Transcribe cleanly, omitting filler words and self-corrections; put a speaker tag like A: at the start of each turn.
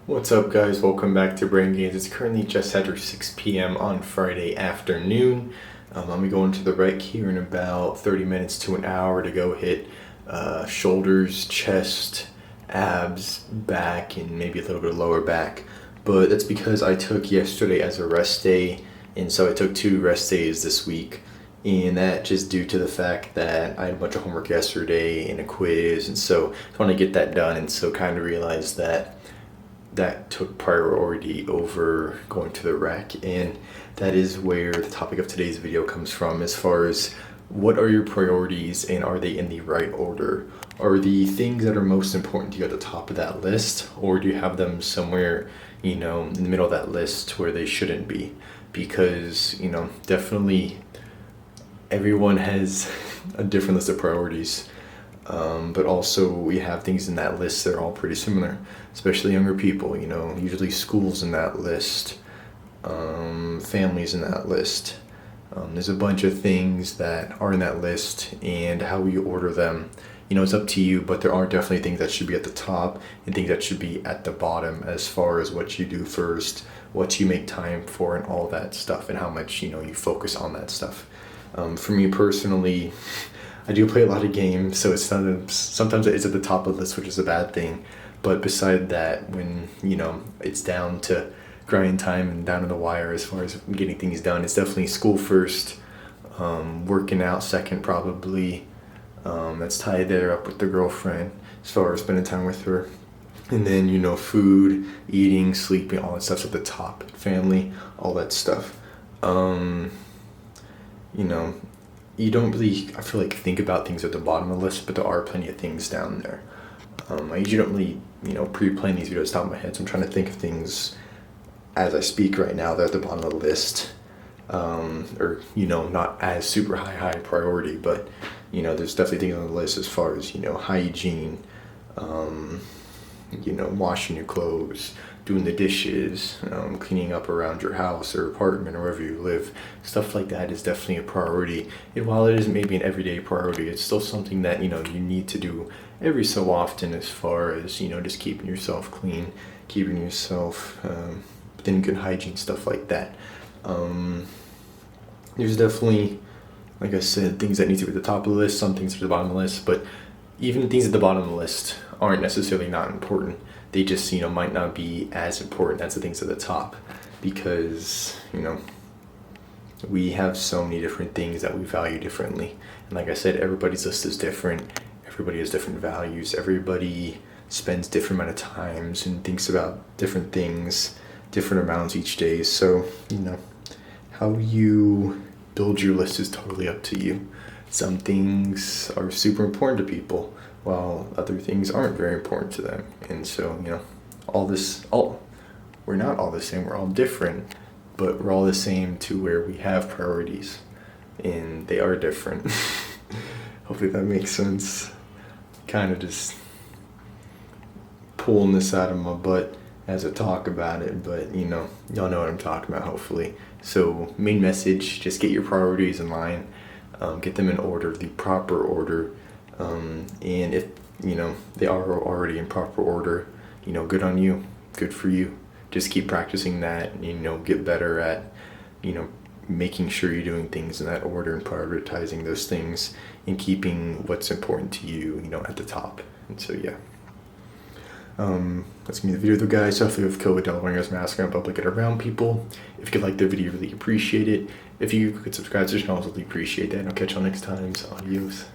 A: What's up, guys? Welcome back to Brain Gains. It's currently just after 6 p.m. on Friday afternoon. I'm gonna go into the rec here in about 30 minutes to an hour to go hit shoulders, chest, abs, back, and maybe a little bit of lower back. But that's because I took yesterday as a rest day, and so I took 2 rest days this week. And that just due to the fact that I had a bunch of homework yesterday and a quiz, and so I want to get that done, and so kind of realized that took priority over going to the rec. And that is where the topic of today's video comes from, as far as what are your priorities and are they in the right order? Are the things that are most important to you at the top of that list, or do you have them somewhere, in the middle of that list where they shouldn't be? Because, definitely everyone has a different list of priorities. But also we have things in that list that are all pretty similar, especially younger people, usually schools in that list, families in that list. There's a bunch of things that are in that list, and how you order them, it's up to you, but there are definitely things that should be at the top and things that should be at the bottom, as far as what you do first, what you make time for, and all that stuff, and how much, you focus on that stuff. For me personally, I do play a lot of games, so it's sometimes it's at the top of the list, which is a bad thing. But beside that, when it's down to grind time and down to the wire as far as getting things done, it's definitely school first, working out second probably. That's tied there up with the girlfriend as far as spending time with her, and then food, eating, sleeping, all that stuff's at the top. Family, all that stuff. You don't really, I feel like, think about things at the bottom of the list, but there are plenty of things down there. I usually don't really, pre-plan these videos top of my head, so I'm trying to think of things as I speak right now. They're at the bottom of the list, or, not as super high priority, but, there's definitely things on the list as far as, hygiene, washing your clothes, doing the dishes, cleaning up around your house or apartment or wherever you live. Stuff like that is definitely a priority. And while it isn't maybe an everyday priority, it's still something that, you need to do every so often, as far as, just keeping yourself clean, keeping yourself within good hygiene, stuff like that. There's definitely, like I said, things that need to be at the top of the list, some things at the bottom of the list, but even things at the bottom of the list aren't necessarily not important. They just, might not be as important as the things at the top, because, we have so many different things that we value differently. And like I said, everybody's list is different. Everybody has different values. Everybody spends different amount of times and thinks about different things, different amounts each day. So, how you build your list is totally up to you. Some things are super important to people, while other things aren't very important to them. And so, we're not all the same, we're all different, but we're all the same to where we have priorities, and they are different. Hopefully that makes sense. Kind of just pulling this out of my butt as I talk about it, but y'all know what I'm talking about, hopefully. So main message, just get your priorities in line, get them in order, the proper order. And if they are already in proper order, good on you, good for you. Just keep practicing that, and get better at making sure you're doing things in that order and prioritizing those things and keeping what's important to you at the top. And so that's gonna be the video though, guys. So hopefully with COVID, don't wearing a mask around public and around people. If you could like the video, really appreciate it. If you could subscribe to the channel, I really appreciate that, and I'll catch y'all next time. So adios.